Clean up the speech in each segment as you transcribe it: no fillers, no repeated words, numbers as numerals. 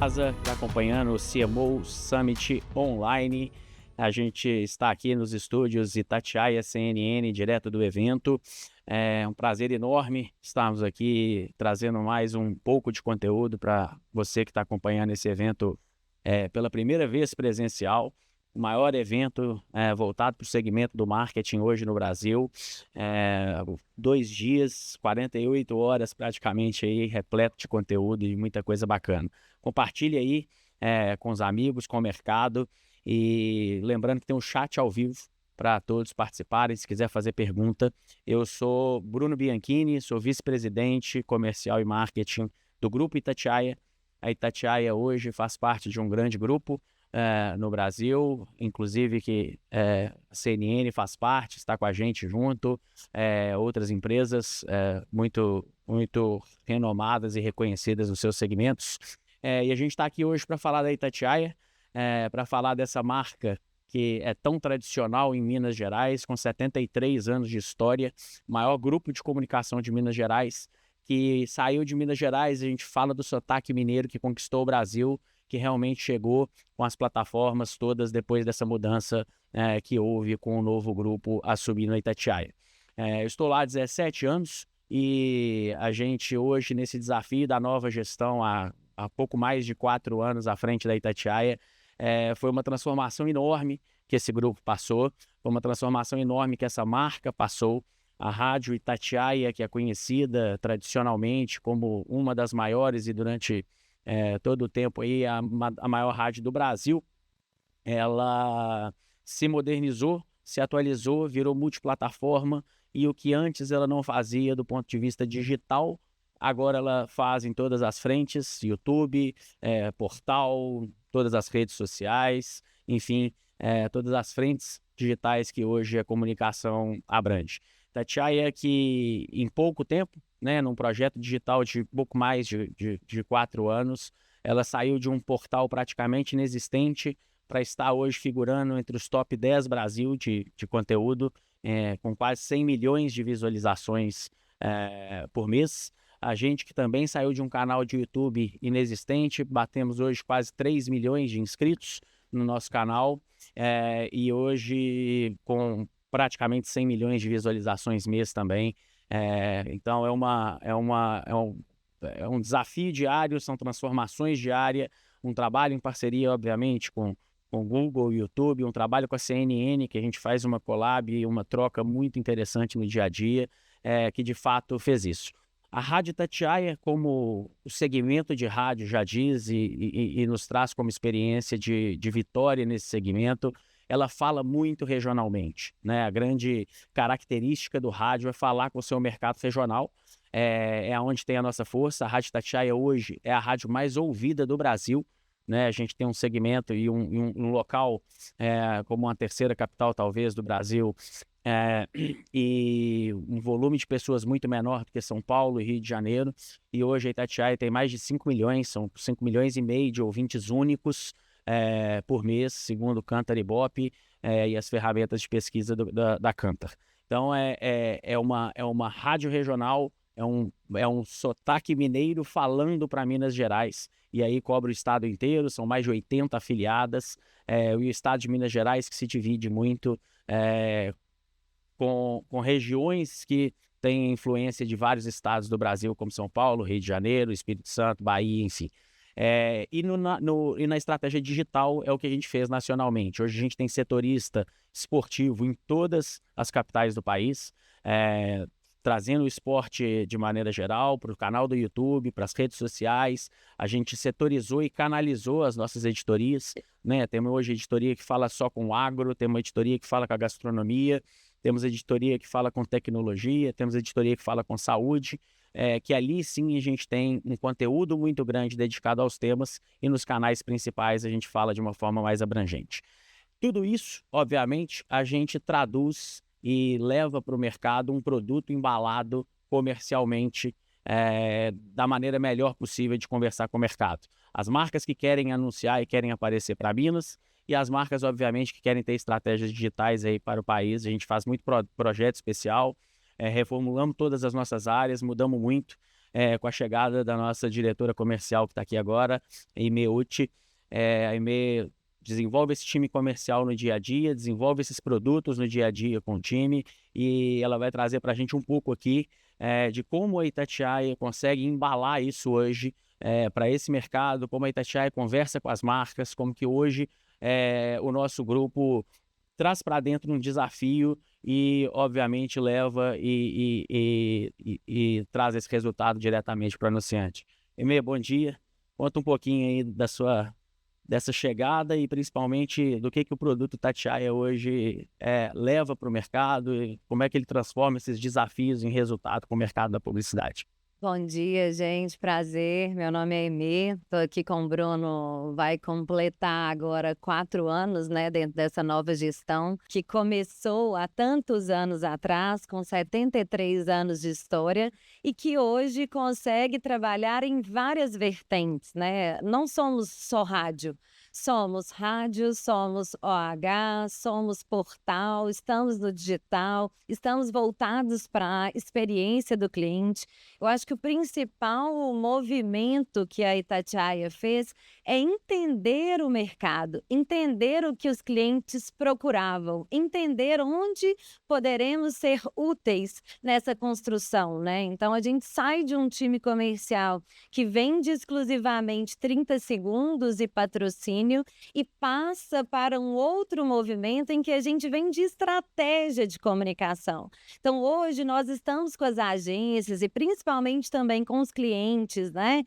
casa, está acompanhando o CMO Summit Online. A gente está aqui nos estúdios Itatiaia CNN, direto do evento. É um prazer enorme estarmos aqui trazendo mais um pouco de conteúdo para você que está acompanhando esse evento pela primeira vez presencial. O maior evento voltado para o segmento do marketing hoje no Brasil. 2 dias, 48 horas praticamente aí, repleto de conteúdo e muita coisa bacana. Compartilhe aí com os amigos, com o mercado, e lembrando que tem um chat ao vivo para todos participarem, se quiser fazer pergunta. Eu sou Bruno Bianchini, sou vice-presidente comercial e marketing do Grupo Itatiaia. A Itatiaia hoje faz parte de um grande grupo no Brasil, inclusive que a CNN faz parte, está com a gente junto, outras empresas muito renomadas e reconhecidas nos seus segmentos. E a gente está aqui hoje para falar da Itatiaia, para falar dessa marca que é tão tradicional em Minas Gerais, com 73 anos de história, maior grupo de comunicação de Minas Gerais, que saiu de Minas Gerais. A gente fala do sotaque mineiro que conquistou o Brasil, que realmente chegou com as plataformas todas depois dessa mudança que houve com o novo grupo assumindo a Itatiaia. Eu estou lá há 17 anos e a gente hoje, nesse desafio da nova gestão, há pouco mais de 4 anos à frente da Itatiaia, foi uma transformação enorme que esse grupo passou, foi uma transformação enorme que essa marca passou. A Rádio Itatiaia, que é conhecida tradicionalmente como uma das maiores e durante todo o tempo aí a maior rádio do Brasil, ela se modernizou, se atualizou, virou multiplataforma, e o que antes ela não fazia do ponto de vista digital, agora ela faz em todas as frentes: YouTube, portal, todas as redes sociais, enfim, todas as frentes digitais que hoje a comunicação abrange. Itatiaia, que em pouco tempo, num projeto digital de pouco mais de 4 anos, ela saiu de um portal praticamente inexistente para estar hoje figurando entre os top 10 Brasil de conteúdo, com quase 100 milhões de visualizações por mês. A gente que também saiu de um canal de YouTube inexistente, batemos hoje quase 3 milhões de inscritos no nosso canal, e hoje com praticamente 100 milhões de visualizações mês também. Então é um desafio diário, são transformações diárias, um trabalho em parceria, obviamente, com Google, YouTube, um trabalho com a CNN, que a gente faz uma collab e uma troca muito interessante no dia a dia, que de fato fez isso. A Rádio Itatiaia, como o segmento de rádio já diz e nos traz como experiência de vitória nesse segmento, ela fala muito regionalmente, né? A grande característica do rádio é falar com o seu mercado regional, é onde tem a nossa força. A Rádio Itatiaia hoje é a rádio mais ouvida do Brasil, né? A gente tem um segmento e um local como uma terceira capital, talvez, do Brasil, e um volume de pessoas muito menor do que São Paulo e Rio de Janeiro, e hoje a Itatiaia tem mais de 5 milhões, são 5 milhões e meio de ouvintes únicos por mês, segundo o Kantar Ibope e as ferramentas de pesquisa da Kantar. Então é uma rádio regional, é um sotaque mineiro falando para Minas Gerais, e aí cobre o estado inteiro, são mais de 80 afiliadas, o estado de Minas Gerais que se divide muito com regiões que têm influência de vários estados do Brasil, como São Paulo, Rio de Janeiro, Espírito Santo, Bahia, enfim. E na estratégia digital é o que a gente fez nacionalmente. Hoje a gente tem setorista esportivo em todas as capitais do país, trazendo o esporte de maneira geral para o canal do YouTube, para as redes sociais. A gente setorizou e canalizou as nossas editorias, né? Temos hoje editoria que fala só com agro, temos uma editoria que fala com a gastronomia, temos editoria que fala com tecnologia, temos editoria que fala com saúde, que ali sim a gente tem um conteúdo muito grande dedicado aos temas, e nos canais principais a gente fala de uma forma mais abrangente. Tudo isso, obviamente, a gente traduz e leva para o mercado um produto embalado comercialmente da maneira melhor possível de conversar com o mercado. As marcas que querem anunciar e querem aparecer para Minas, e as marcas, obviamente, que querem ter estratégias digitais aí para o país. A gente faz muito projeto especial, reformulamos todas as nossas áreas, mudamos muito. com a chegada da nossa diretora comercial que está aqui agora, Aimee Uti. A Aimee desenvolve esse time comercial no dia a dia, desenvolve esses produtos no dia a dia com o time, e ela vai trazer para a gente um pouco aqui de como a Itatiaia consegue embalar isso hoje para esse mercado, como a Itatiaia conversa com as marcas, como que hoje o nosso grupo traz para dentro um desafio e, obviamente, leva e traz esse resultado diretamente para o anunciante. Aimee, bom dia. Conta um pouquinho aí dessa chegada e, principalmente, do que o produto Itatiaia hoje leva para o mercado e como é que ele transforma esses desafios em resultado para o mercado da publicidade. Bom dia, gente. Prazer. Meu nome é Aimee. Estou aqui com o Bruno. Vai completar agora 4 anos, né, dentro dessa nova gestão, que começou há tantos anos atrás, com 73 anos de história, e que hoje consegue trabalhar em várias vertentes, né? Não somos só rádio. Somos rádio, somos OH, somos portal, estamos no digital, estamos voltados para a experiência do cliente. Eu acho que o principal movimento que a Itatiaia fez é entender o mercado, entender o que os clientes procuravam, entender onde poderemos ser úteis nessa construção, né? Então, a gente sai de um time comercial que vende exclusivamente 30 segundos e patrocínio e passa para um outro movimento em que a gente vende estratégia de comunicação. Então, hoje nós estamos com as agências e principalmente também com os clientes, né?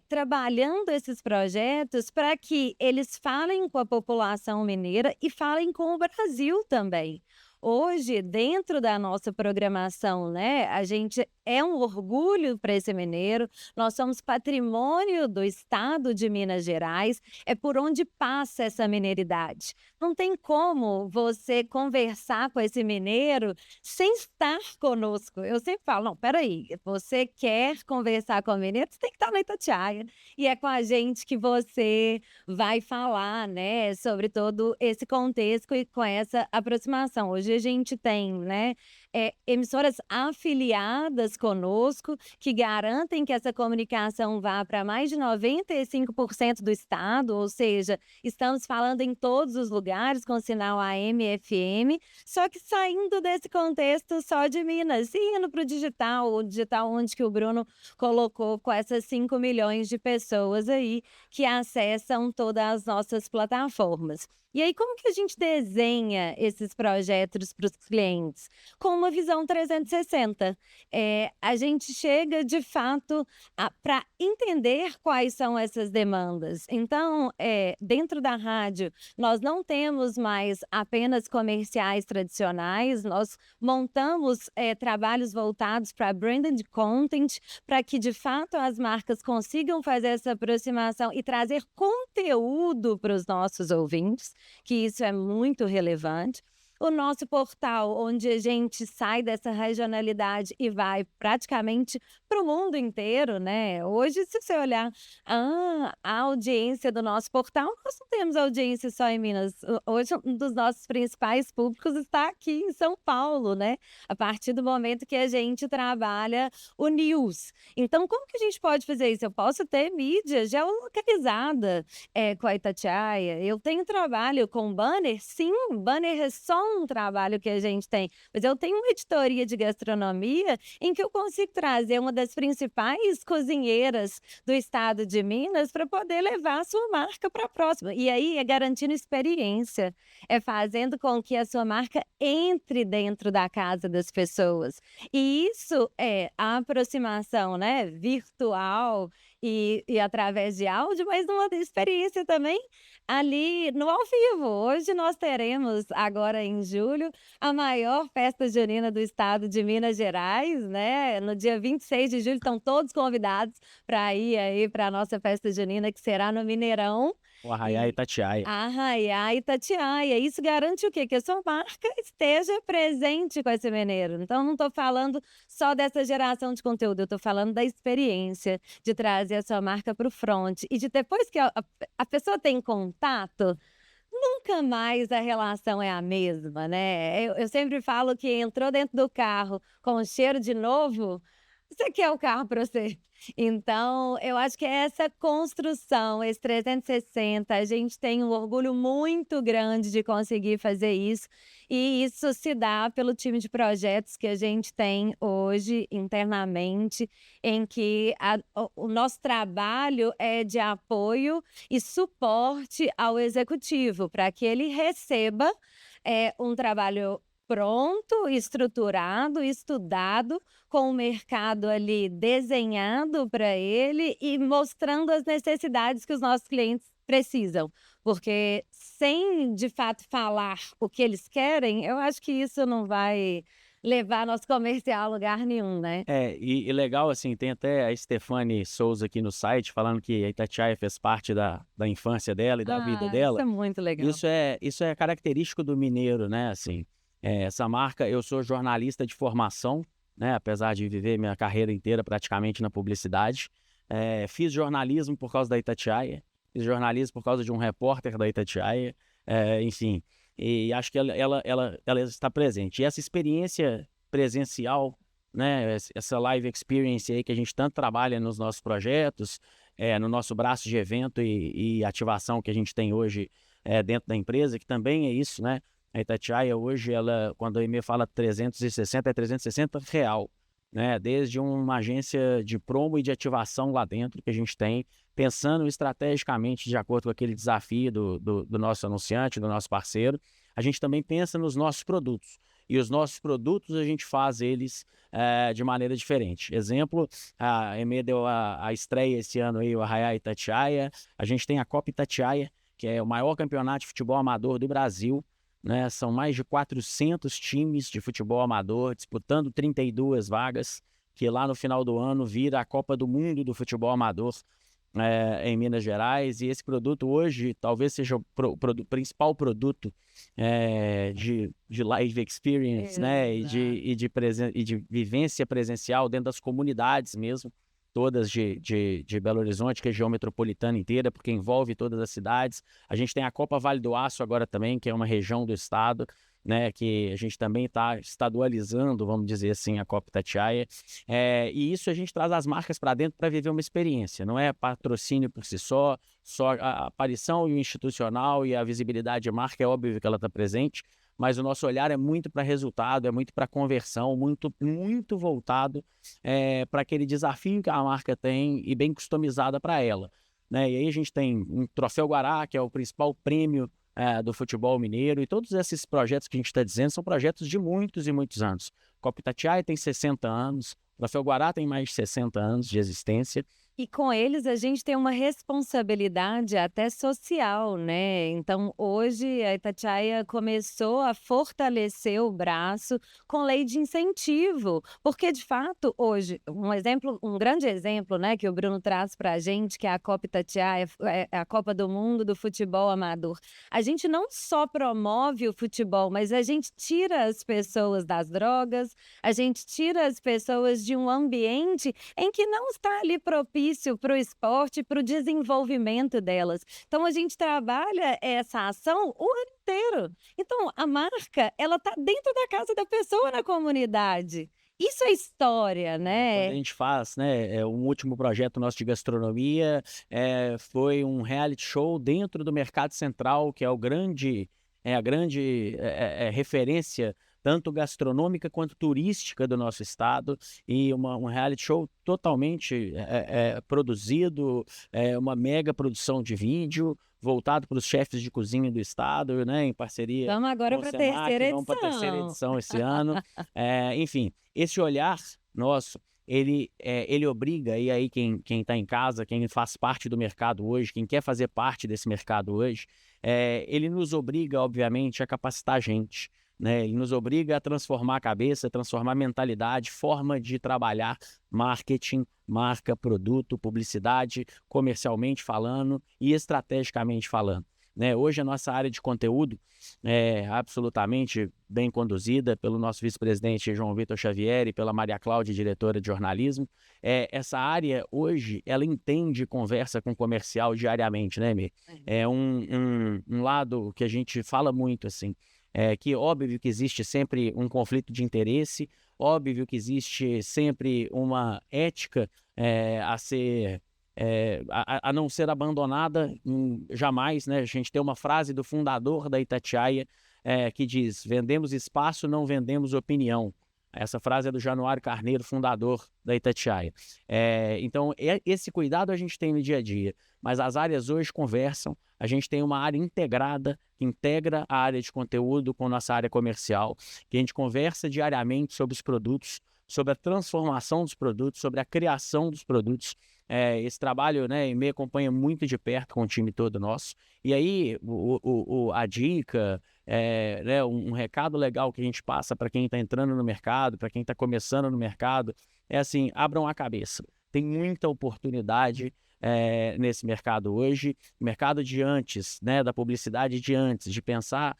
Trabalhando esses projetos para que eles falem com a população mineira e falem com o Brasil também. Hoje, dentro da nossa programação, né, a gente é um orgulho para esse mineiro, nós somos patrimônio do estado de Minas Gerais, é por onde passa essa mineiridade. Não tem como você conversar com esse mineiro sem estar conosco. Eu sempre falo, não, peraí, você quer conversar com o mineiro, você tem que estar na Itatiaia. E é com a gente que você vai falar, né, sobre todo esse contexto e com essa aproximação. Hoje a gente tem, né, emissoras afiliadas conosco que garantem que essa comunicação vá para mais de 95% do estado, ou seja, estamos falando em todos os lugares com sinal AM e FM, só que saindo desse contexto só de Minas e indo para o digital onde que o Bruno colocou com essas 5 milhões de pessoas aí que acessam todas as nossas plataformas. E aí, como que a gente desenha esses projetos para os clientes? Com uma visão 360. A gente chega, de fato, para entender quais são essas demandas. Então, dentro da rádio, nós não temos mais apenas comerciais tradicionais, nós montamos trabalhos voltados para branded content, para que, de fato, as marcas consigam fazer essa aproximação e trazer conteúdo para os nossos ouvintes, que isso é muito relevante. O nosso portal, onde a gente sai dessa regionalidade e vai praticamente para o mundo inteiro, né? Hoje, se você olhar a audiência do nosso portal, nós não temos audiência só em Minas. Hoje, um dos nossos principais públicos está aqui em São Paulo, né? A partir do momento que a gente trabalha o news. Então, como que a gente pode fazer isso? Eu posso ter mídia geolocalizada com a Itatiaia. Eu tenho trabalho com banner? Sim, banner é só um trabalho que a gente tem, mas eu tenho uma editoria de gastronomia em que eu consigo trazer uma das principais cozinheiras do estado de Minas para poder levar a sua marca para a próxima. E aí é garantindo experiência, é fazendo com que a sua marca entre dentro da casa das pessoas. E isso é a aproximação, né, virtual e através de áudio, mas numa experiência também ali no ao vivo. Hoje nós teremos, agora em julho, a maior festa junina do estado de Minas Gerais, né? No dia 26 de julho, estão todos convidados para ir aí para a nossa festa junina, que será no Mineirão. O Arraiá E Itatiaia. Arraiá Itatiaia. Isso garante o quê? Que a sua marca esteja presente com esse mineiro. Então, não estou falando só dessa geração de conteúdo, eu estou falando da experiência, de trazer a sua marca para o front. E de depois que a pessoa tem contato, nunca mais a relação é a mesma, né? Eu sempre falo que entrou dentro do carro com cheiro de novo, você quer o carro para você. Então, eu acho que é essa construção, esse 360, a gente tem um orgulho muito grande de conseguir fazer isso, e isso se dá pelo time de projetos que a gente tem hoje internamente, em que o nosso trabalho é de apoio e suporte ao executivo, para que ele receba um trabalho pronto, estruturado, estudado, com o mercado ali desenhado para ele e mostrando as necessidades que os nossos clientes precisam. Porque sem, de fato, falar o que eles querem, eu acho que isso não vai levar nosso comercial a lugar nenhum, né? E legal, assim, tem até a Stefane Souza aqui no site falando que a Itatiaia fez parte da infância dela e da vida Isso dela. é muito legal. Isso é característico do mineiro, né, assim, essa marca, eu sou jornalista de formação, né, apesar de viver minha carreira inteira praticamente na publicidade, fiz jornalismo por causa da Itatiaia, fiz jornalismo por causa de um repórter da Itatiaia, enfim, e acho que ela está presente. E essa experiência presencial, né, essa live experience aí que a gente tanto trabalha nos nossos projetos, no nosso braço de evento e ativação que a gente tem hoje dentro da empresa, que também é isso, né? A Itatiaia hoje, quando a EME fala 360, é 360 real, né? Desde uma agência de promo e de ativação lá dentro que a gente tem, pensando estrategicamente de acordo com aquele desafio do nosso anunciante, do nosso parceiro, a gente também pensa nos nossos produtos. E os nossos produtos a gente faz eles de maneira diferente. Exemplo, a EME deu a estreia esse ano aí, o Arraiá Itatiaia. A gente tem a Copa Itatiaia, que é o maior campeonato de futebol amador do Brasil, né? São mais de 400 times de futebol amador disputando 32 vagas, que lá no final do ano vira a Copa do Mundo do futebol amador em Minas Gerais. E esse produto hoje talvez seja o principal produto de live experience, né? E de vivência presencial dentro das comunidades mesmo, todas de Belo Horizonte, que é a região metropolitana inteira, porque envolve todas as cidades. A gente tem a Copa Vale do Aço agora também, que é uma região do estado, né, que a gente também está estadualizando, vamos dizer assim, a Copa Itatiaia. E isso a gente traz as marcas para dentro para viver uma experiência, não é patrocínio por si só a aparição e o institucional e a visibilidade de marca, é óbvio que ela está presente, mas o nosso olhar é muito para resultado, é muito para conversão, muito, muito voltado para aquele desafio que a marca tem e bem customizada para ela, né? E aí a gente tem um Troféu Guará, que é o principal prêmio do futebol mineiro, e todos esses projetos que a gente está dizendo são projetos de muitos e muitos anos. Copa Itatiaia tem 60 anos, o Troféu Guará tem mais de 60 anos de existência. E com eles a gente tem uma responsabilidade até social, né? Então, hoje a Itatiaia começou a fortalecer o braço com lei de incentivo, porque de fato hoje um grande exemplo, né, que o Bruno traz para a gente, que é a Copa Itatiaia, é a Copa do Mundo do futebol amador. A gente não só promove o futebol, mas a gente tira as pessoas das drogas, a gente tira as pessoas de um ambiente em que não está ali propício para o esporte, para o desenvolvimento delas. Então a gente trabalha essa ação o ano inteiro. Então a marca, ela está dentro da casa da pessoa, na comunidade. Isso é história, Quando né? a gente faz, né, um último projeto nosso de gastronomia, foi um reality show dentro do Mercado Central, que é a grande referência tanto gastronômica quanto turística do nosso estado, e um reality show totalmente produzido, uma mega produção de vídeo, voltado para os chefes de cozinha do estado, né, em parceria Vamos agora com o para a Senac, terceira vamos para a terceira edição. edição esse ano. Enfim, esse olhar nosso, ele obriga, e aí quem está em casa, quem faz parte do mercado hoje, quem quer fazer parte desse mercado hoje, ele nos obriga, obviamente, a capacitar a gente, né? Ele nos obriga a transformar a cabeça, transformar a mentalidade, forma de trabalhar marketing, marca, produto, publicidade, comercialmente falando e estrategicamente falando, né? Hoje a nossa área de conteúdo é absolutamente bem conduzida pelo nosso vice-presidente João Vitor Xavier e pela Maria Cláudia, diretora de jornalismo. Essa área hoje, ela entende e conversa com o comercial diariamente, né, Mê? É um lado que a gente fala muito, assim, que óbvio que existe sempre um conflito de interesse, óbvio que existe sempre uma ética a não ser abandonada jamais, né? A gente tem uma frase do fundador da Itatiaia que diz: vendemos espaço, não vendemos opinião. Essa frase é do Januário Carneiro, fundador da Itatiaia. Então, esse cuidado a gente tem no dia a dia, mas as áreas hoje conversam. A gente tem uma área integrada, que integra a área de conteúdo com nossa área comercial, que a gente conversa diariamente sobre os produtos, sobre a transformação dos produtos, sobre a criação dos produtos. Esse trabalho, né, me acompanha muito de perto com o time todo nosso. E aí, a dica, né, um recado legal que a gente passa para quem está entrando no mercado, para quem está começando no mercado, é assim: abram a cabeça. Tem muita oportunidade nesse mercado hoje. O mercado de antes, né, da publicidade de antes, de pensar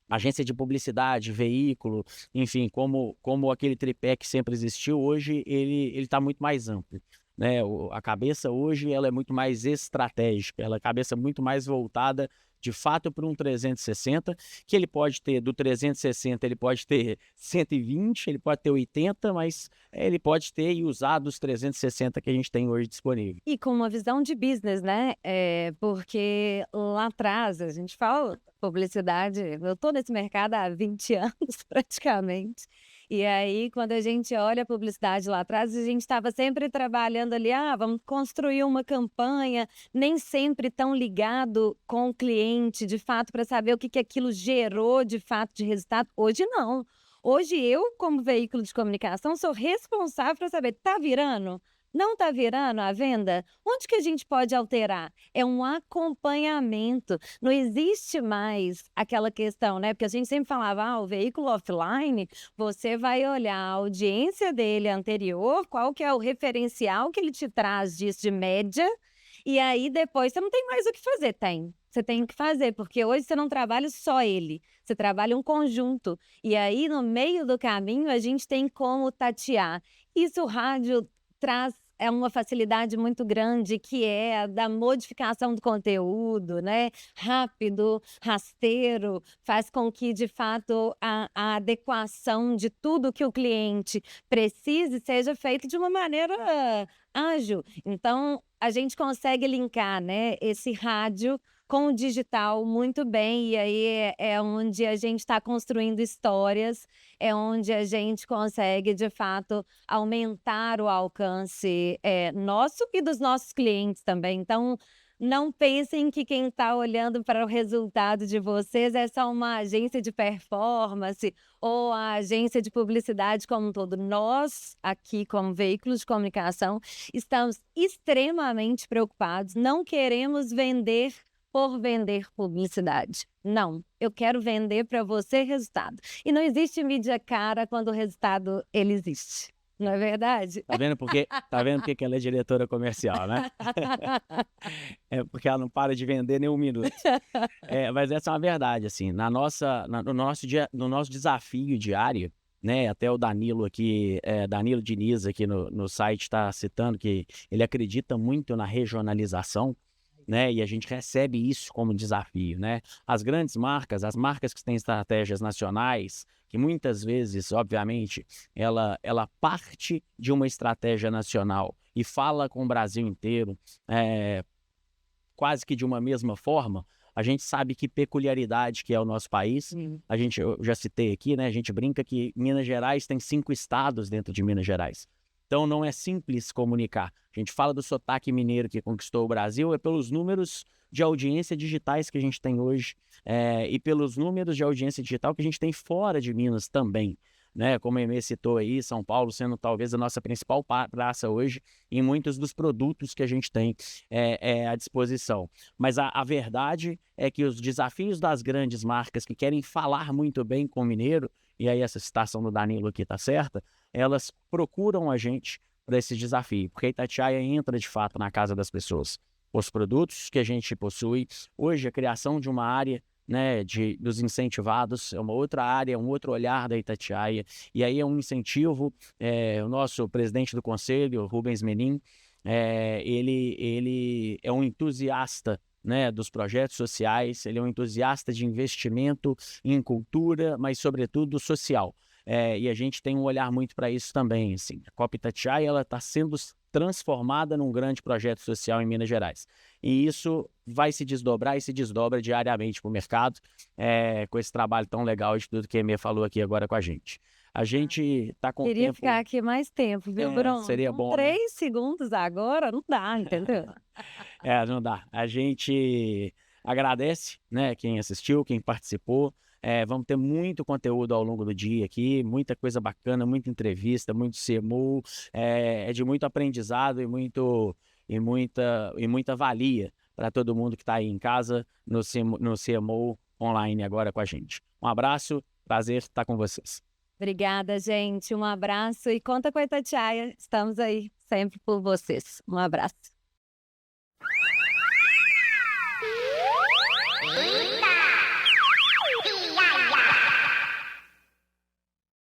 agência de publicidade, veículo, enfim, como aquele tripé que sempre existiu, hoje ele está muito mais amplo, né? A cabeça hoje ela é muito mais estratégica, ela é a cabeça muito mais voltada de fato para um 360, que ele pode ter, do 360 ele pode ter 120, ele pode ter 80, mas ele pode ter e usar dos 360 que a gente tem hoje disponível. E com uma visão de business, né? Porque lá atrás, a gente fala publicidade, eu estou nesse mercado há 20 anos praticamente. E aí, quando a gente olha a publicidade lá atrás, a gente estava sempre trabalhando ali, vamos construir uma campanha, nem sempre tão ligado com o cliente, de fato, para saber o que aquilo gerou de fato de resultado. Hoje não. Hoje eu, como veículo de comunicação, sou responsável para saber, tá virando? Não está virando a venda? Onde que a gente pode alterar? É um acompanhamento. Não existe mais aquela questão, né? Porque a gente sempre falava, o veículo offline, você vai olhar a audiência dele anterior, qual que é o referencial que ele te traz disso de média, e aí depois você não tem mais o que fazer. Você tem que fazer, porque hoje você não trabalha só ele, você trabalha um conjunto. E aí, no meio do caminho, a gente tem como tatear. Isso o rádio traz uma facilidade muito grande, que é a da modificação do conteúdo, né? Rápido, rasteiro, faz com que, de fato, a adequação de tudo que o cliente precise seja feita de uma maneira ágil. Então, a gente consegue linkar, né, esse rádio com o digital muito bem, e aí é onde a gente está construindo histórias, é onde a gente consegue, de fato, aumentar o alcance nosso e dos nossos clientes também. Então, não pensem que quem está olhando para o resultado de vocês é só uma agência de performance ou a agência de publicidade como um todo. Nós, aqui, como veículos de comunicação, estamos extremamente preocupados, não queremos vender por vender publicidade. Não, eu quero vender para você resultado. E não existe mídia cara quando o resultado ele existe. Não é verdade? Tá vendo porque ela é diretora comercial, né? Porque ela não para de vender nem um minuto. Mas essa é uma verdade, assim, no nosso desafio diário, né? Até o Danilo aqui, Danilo Diniz aqui no site está citando que ele acredita muito na regionalização, né? E a gente recebe isso como desafio, né? As grandes marcas, as marcas que têm estratégias nacionais, que muitas vezes, obviamente, ela parte de uma estratégia nacional e fala com o Brasil inteiro, quase que de uma mesma forma. A gente sabe que peculiaridade que é o nosso país. Eu já citei aqui, né? A gente brinca que Minas Gerais tem 5 estados dentro de Minas Gerais. Então não é simples comunicar. A gente fala do sotaque mineiro que conquistou o Brasil, pelos números de audiência digitais que a gente tem hoje, e pelos números de audiência digital que a gente tem fora de Minas também, né? Como a Emê citou aí, São Paulo sendo talvez a nossa principal praça hoje em muitos dos produtos que a gente tem à disposição. Mas a verdade é que os desafios das grandes marcas que querem falar muito bem com o mineiro, e aí essa citação do Danilo aqui está certa, elas procuram a gente para esse desafio, porque a Itatiaia entra de fato na casa das pessoas. Os produtos que a gente possui, hoje a criação de uma área, né, dos incentivados, é uma outra área, um outro olhar da Itatiaia, e aí é um incentivo. O nosso presidente do conselho, Rubens Menin, ele é um entusiasta, né, dos projetos sociais, ele é um entusiasta de investimento em cultura, mas sobretudo social. E a gente tem um olhar muito para isso também, assim. A Copa Itatiaia, ela está sendo transformada num grande projeto social em Minas Gerais. E isso vai se desdobrar e se desdobra diariamente para o mercado, com esse trabalho tão legal de tudo que a Emê falou aqui agora com a gente. A gente está com Queria tempo... ficar aqui mais tempo, viu, Bruno? Seria Com bom, né? 3 segundos agora, não dá, entendeu? Não dá. A gente agradece, né, quem assistiu, quem participou. Vamos ter muito conteúdo ao longo do dia aqui, muita coisa bacana, muita entrevista, muito CMU, de muito aprendizado e muita valia para todo mundo que está aí em casa no CMU online agora com a gente. Um abraço, prazer estar com vocês. Obrigada, gente. Um abraço e conta com a Itatiaia. Estamos aí sempre por vocês. Um abraço.